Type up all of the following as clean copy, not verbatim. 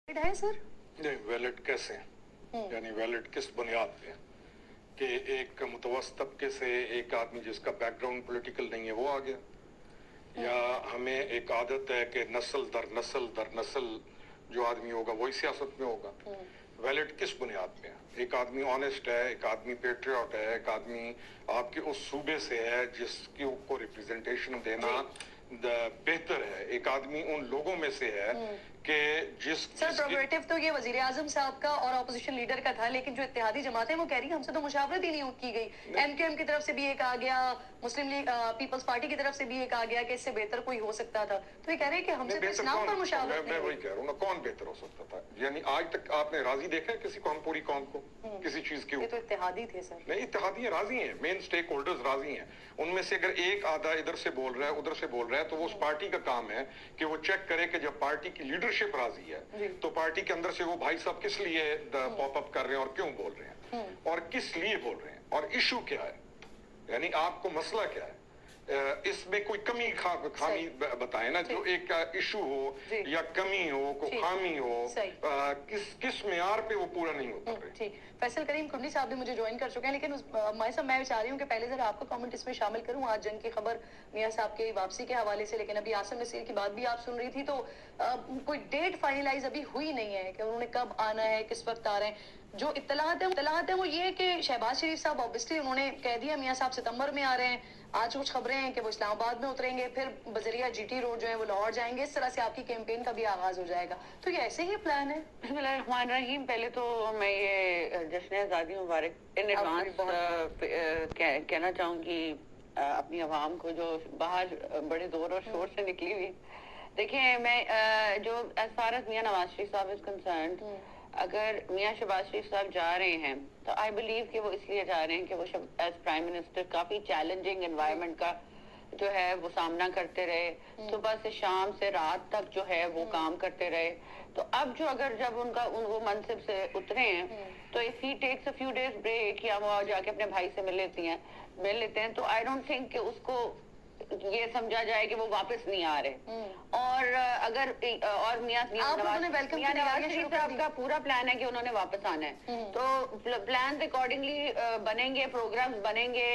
है सर? नहीं, वैलिड कैसे, यानी वैलिड किस बुनियाद पे कि एक मुतवस्सित तबके से एक आदमी जिसका बैकग्राउंड पॉलिटिकल नहीं है वो आ गया, या हमें एक आदत है कि नस्ल दर नस्ल जो आदमी होगा वही सियासत में होगा। वैलिड किस बुनियाद पे? एक आदमी ऑनेस्ट है, एक आदमी पेट्रियट है, एक आदमी आपके उस सूबे से है जिसकी को रिप्रेजेंटेशन देना बेहतर है, एक आदमी उन लोगों में से है कि सर प्रोग्रेटिव तो ये वजीर आजम साहब का और अपोजिशन लीडर का था, लेकिन जो इत्तेहादी जमात है वो कह रही है हमसे तो मुशावरत ही नहीं की गई। एमक्यूएम की तरफ से भी एक आ गया, मुस्लिम लीग पीपल्स पार्टी की तरफ से भी एक आ गया कि इससे बेहतर कोई हो सकता था। तो ये कह रहे हैं कि हमसे तो इस्लाम पर मुशावरत मैं वही कह रहा हूँ ना, कौन बेहतर हो सकता था? यानी आज तक आपने राजी देखा है किसी कौम, पूरी कौम को किसी चीज के ये तो इत्तेहादी थे सर। नहीं, इत्तेहादी राजी हैं, मेन स्टेक होल्डर्स राजी हैं। उनमें से अगर एक आधा इधर से बोल रहा है उधर से बोल रहा है तो वो उस पार्टी का काम है कि वो चेक करे कि जब पार्टी की लीडरशिप राजी है तो पार्टी के अंदर से वो भाई साहब किस लिए पॉप अप कर रहे हैं और क्यों बोल रहे हैं और किस लिए बोल रहे हैं और इशू क्या है, यानी आपको मसला क्या है, इसमें कोई कमी खामी बताए ना, जो एक इशू हो या कमी हो, कोई खामी हो, किस मेयार पे वो पूरा नहीं होता। ठीक, फैसल करीम कुंडली साहब भी मुझे ज्वाइन कर चुके हैं, लेकिन मैं चाह रही हूँ कि पहले जरा आपका कमेंट इसमें शामिल करूँ। आज जंग की खबर मियां साहब के वापसी के हवाले से, लेकिन अभी आसिम नसीर की बात भी आप सुन रही थी, तो कोई डेट फाइनलाइज अभी हुई नहीं है कि उन्होंने कब आना है, किस वक्त आ रहे हैं। जो इत्तलात है वो ये कि शहबाज शरीफ साहब ऑब्वियसली उन्होंने कह दिया मियां साहब सितंबर में आ रहे हैं। आज कुछ खबरें हैं कि वो इस्लामाबाद में उतरेंगे, फिर बजरिया जीटी रोड जो है वो लाहौर जाएंगे। इस तरह से आपकी कैंपेन का भी आगाज हो जाएगा। तो ये ऐसे ही प्लान है? बिस्मिल्लाहिर्रहमानिर्रहीम। पहले तो मैं ये जश्न आज़ादी मुबारक इन एडवांस कहना चाहूँगी अपनी आवाम को जो बाहर बड़े जोर और शोर से निकली हुई। देखिए, मैं जो एज फार एज मियां नवाज शरीफ साहब इज कंसर्न्ड, अगर मियां शहबाज शरीफ साहब जा रहे हैं तो आई बिलीव कि वो इसलिए जा रहे हैं कि वो एज प्राइम मिनिस्टर काफी चैलेंजिंग एनवायरनमेंट का जो है वो सामना करते रहे, सुबह से शाम से रात तक जो है वो काम करते रहे। तो अब जो अगर जब वो मनसिब से उतरे हैं तो if he takes a few days break या वो जाके अपने भाई से मिल लेते हैं तो आई डोंट थिंक कि उसको ये समझा जाए कि वो वापस नहीं आ रहे। और अगर और मियां नवाज शरीफ साहब का पूरा प्लान है कि उन्होंने वापस आना है, तो प्लान अकॉर्डिंगली बनेंगे, प्रोग्राम्स बनेंगे,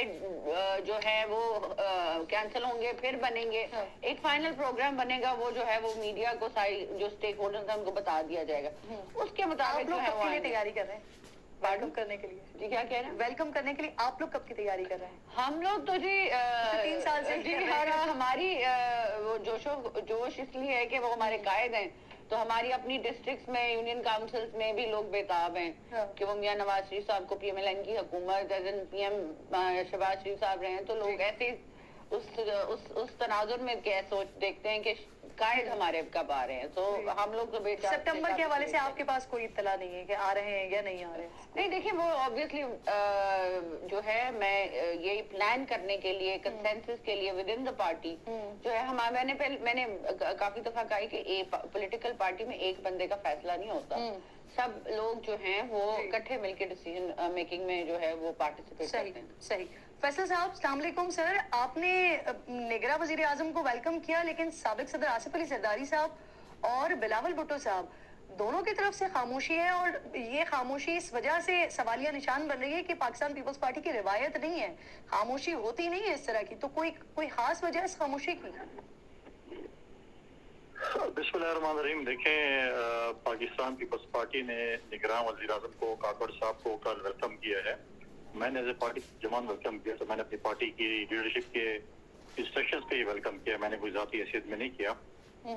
जो है वो कैंसिल होंगे फिर बनेंगे, एक फाइनल प्रोग्राम बनेगा, वो जो है वो मीडिया को सारी जो स्टेक होल्डर्स हैं उनको बता दिया जाएगा। उसके मुताबिक जो है वो तैयारी कर रहे हैं वेलकम करने के लिए। जी क्या कह रहे हैं? वेलकम करने के लिए आप लोग कब की तैयारी कर रहे हैं? हम लोग तो जी 3 साल से जी हमारी वो जोश इसलिए है कि वो हमारे कायद हैं, तो हमारी अपनी डिस्ट्रिक्ट्स में यूनियन काउंसिल्स में भी लोग बेताब हैं कि वो मियां नवाज शरीफ साहब को पीएमएलएन की हुकूमत पीएम शहबाज शरीफ साहब रहे हैं, तो लोग ऐसे उस तनाजुर में क्या सोच देखते हैं कि कायद हमारे कब आ रहे हैं। तो हम लोग तो सितंबर के हवाले से आपके पास कोई इत्तला नहीं है कि आ रहे हैं या नहीं आ रहे हैं? नहीं, देखिए वो ऑब्वियसली जो है मैं यही प्लान करने के लिए कंसेंसस के लिए विद इन द पार्टी जो है मैंने काफी दफा कहा कि पॉलिटिकल पार्टी में एक बंदे का फैसला नहीं होता, सब लोग जो हैं वो इकट्ठे मिलकर डिसीजन मेकिंग में जो है वो पार्टिसिपेट करते हैं। सही। फैसल साहब अस्सलाम वालेकुम सर, आपने निगरां वजीर आजम को वेलकम किया, लेकिन साबिक सदर आसिफ अली जरदारी साहब और बिलावल भुट्टो साहब दोनों की तरफ से खामोशी है, और ये खामोशी इस वजह से सवालिया निशान बन रही है कि पाकिस्तान पीपल्स पार्टी की रिवायत नहीं है, खामोशी होती नहीं है इस तरह की, तो कोई खास वजह इस खामोशी की? बिस्मिल्लाहिर्रहमानिर्रहीम। देखें, पाकिस्तान पीपल्स पार्टी ने निगरान वज़ीर आज़म को काकड़ साहब को कल वेलकम किया है। मैंने एज ए पार्टी जमान वेलकम किया, तो मैंने अपनी पार्टी की लीडरशिप के इंस्ट्रक्शंस पे ही वेलकम किया, मैंने कोई ज़ाती हैसियत में नहीं किया,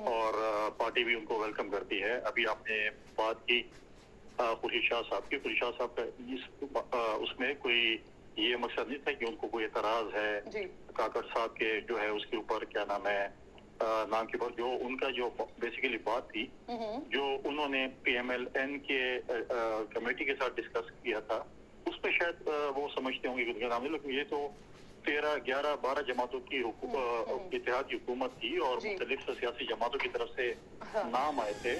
और पार्टी भी उनको वेलकम करती है। अभी आपने बात की खुर्शीद शाह साहब की, खुर्शीद शाह साहब का उसमें कोई ये मकसद नहीं था कि उनको कोई एतराज़ है काकड़ साहब के जो है उसके ऊपर क्या नाम है नाम के ऊपर, जो उनका जो बेसिकली बात थी जो उन्होंने पीएमएलएन के कमेटी के साथ डिस्कस किया था, उसमें शायद वो समझते होंगे कि उनका नाम नहीं, लेकिन ये तो 13, 11, 12 जमातों की इत्तेहादी हुकूमत थी और मुख्तलिफ सियासी जमातों की तरफ से नाम आए थे।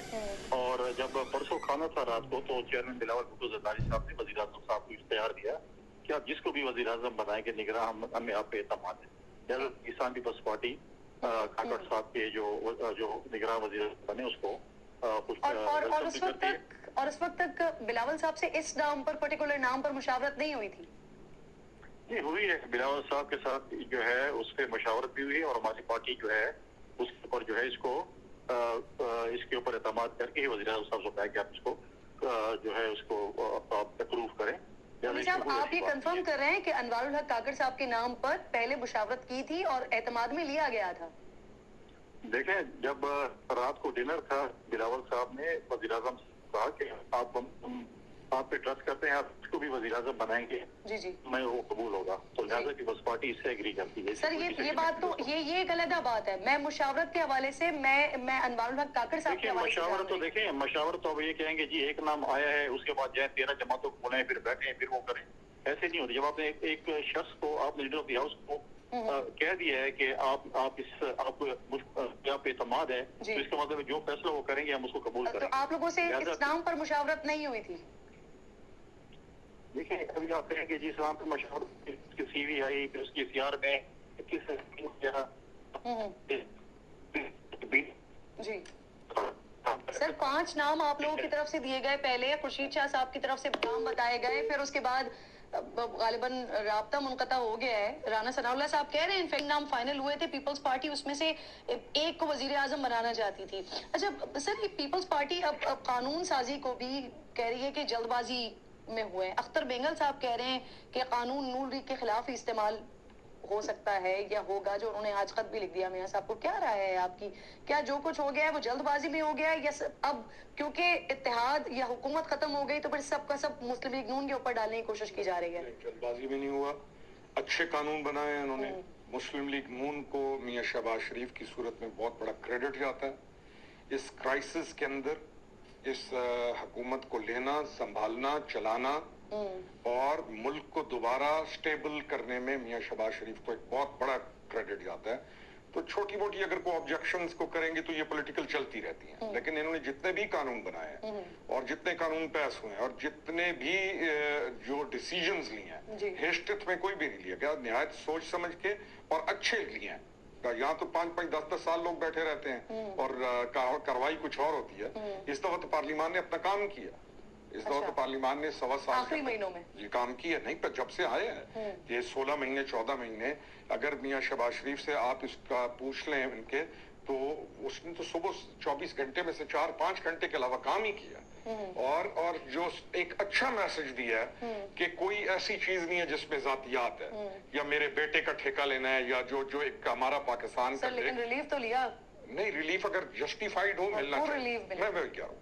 और जब परसों खाना था रात को, तो चेयरमैन बिलावल भुट्टो जरदारी साहब ने वज़ीर आज़म साहब को इख्तियार दिया कि आप जिसको भी वज़ीर आज़म बनाएंगे निगरां हमें आप पे एतमाद है। पाकिस्तान पीपल्स पार्टी काकड़ साहब के जो निगरान वज़ीर बने उसको और उस वक्त तक बिलावल साहब से इस नाम पर, पर्टिकुलर नाम पर मुशावरत नहीं हुई थी? जी हुई है, बिलावल साहब के साथ जो है उस पर मशावरत भी हुई और हमारी पार्टी जो है उसके ऊपर जो है इसके ऊपर एतमाद करके ही वज़ीर आज़म साहब से कहा कि आप इसको जो है उसको आप अप्रूव करें। साहब, आप ये कंफर्म कर रहे हैं कि अनवारुल हक काकड़ साहब के नाम पर पहले मुशावरत की थी और एतमाद में लिया गया था? देखें, जब रात को डिनर था, बिलावल साहब ने वज़ीर आज़म से कहा कि आप पे ट्रस्ट करते हैं, आप इसको भी वज़ीर आज़म बनाएंगे। जी जी, मैं वो कबूल होगा, तो लिहाजा की बस पार्टी इससे एग्री करती है। सर ये बात तो ये एक अलग बात है। मैं मुशावरत के हवाले से मैं अनवारुल हक काकड़ साहब के हवाले से मशावरत तो देखें, मशावरत तो अब ये कहेंगे जी एक नाम आया है, उसके बाद जाए 13 जमातों को बुलाएं, फिर बैठे फिर वो करें, ऐसे नहीं होती। जब आपने एक शख्स को, आपने लीडर ऑफ द हाउस को कह दिया है कि आप पे एतमाद है, तो इसका मतलब जो फैसला वो करेंगे हम उसको कबूल करेंगे। तो आप लोगों से इस नाम पर मुशावरत नहीं हुई थी? देखिए, अभी आप कहेंगे जी इस्लाम पे मशावरत, उसकी सीवी आई, फिर उसकी सीआर में किस जी सर, 5 नाम आप लोगों की तरफ से दिए गए। पहले खुर्शीद शाह साहब की तरफ से नाम बताए गए, फिर उसके बाद गालिबन राब्ता मुनक़ता हो गया है। राना सनाउल्लाह साहब कह रहे हैं इनफैक्ट नाम फाइनल हुए थे, पीपल्स पार्टी उसमें से एक को वजीर आजम बनाना चाहती थी। अच्छा सर, ये पीपल्स पार्टी अब कानून साजी को भी कह रही है कि जल्दबाजी में हुए हैं। अख्तर बेंगल साहब कह रहे हैं कि कानून नून लीग के खिलाफ ही इस्तेमाल हो सकता है या होगा, जो उन्होंने आज खत भी लिख दिया। मियां साहब को क्या राय है आपकी? क्या जो कुछ हो गया है वो जल्दबाजी में हो गया है, या अब क्योंकि इत्तेहाद या हुकूमत खत्म हो गई तो फिर सबका सब मुस्लिम लीग नून के ऊपर डालने की कोशिश की जा रही है? जल्दबाजी में नहीं हुआ, अच्छे कानून बनाए हैं उन्होंने। मुस्लिम लीग नून को मियां शहबाज शरीफ की सूरत में बहुत बड़ा क्रेडिट जाता है। इस क्राइसिस के अंदर इस हुकूमत को लेना, संभालना, चलाना और मुल्क को दोबारा स्टेबल करने में मियां शहबाज शरीफ को एक बहुत बड़ा क्रेडिट जाता है। तो छोटी मोटी अगर कोई ऑब्जेक्शंस को करेंगे तो ये पॉलिटिकल चलती रहती हैं, लेकिन इन्होंने जितने भी कानून बनाए हैं और जितने कानून पास हुए हैं और जितने भी जो डिसीजंस लिए हैं, हेस्टेट में कोई भी नहीं लिया गया, निहायत सोच समझ के और अच्छे लिए हैं। यहाँ तो 5-5, 10-10 साल लोग बैठे रहते हैं और कार्रवाई कुछ और होती है। इस दफा तो पार्लियामान ने अपना काम किया। इस दौर तो पार्लियामान ने 1.25 साल आखिरी महीनों में ये काम किया। नहीं पर जब से आए हैं ये 16 महीने 14 महीने, अगर मियां शहबाज शरीफ से आप इसका पूछ लें इनके, तो उसने तो सुबह 24 घंटे में से 4-5 घंटे के अलावा काम ही किया। और जो एक अच्छा मैसेज दिया है कि कोई ऐसी चीज नहीं है जिसमें जातियात है या मेरे बेटे का ठेका लेना है या जो एक हमारा पाकिस्तान का। लेकिन रिलीफ तो लिया नहीं, रिलीफ अगर जस्टिफाइड हो मिलना चाहिए। मैं कह रहा हूँ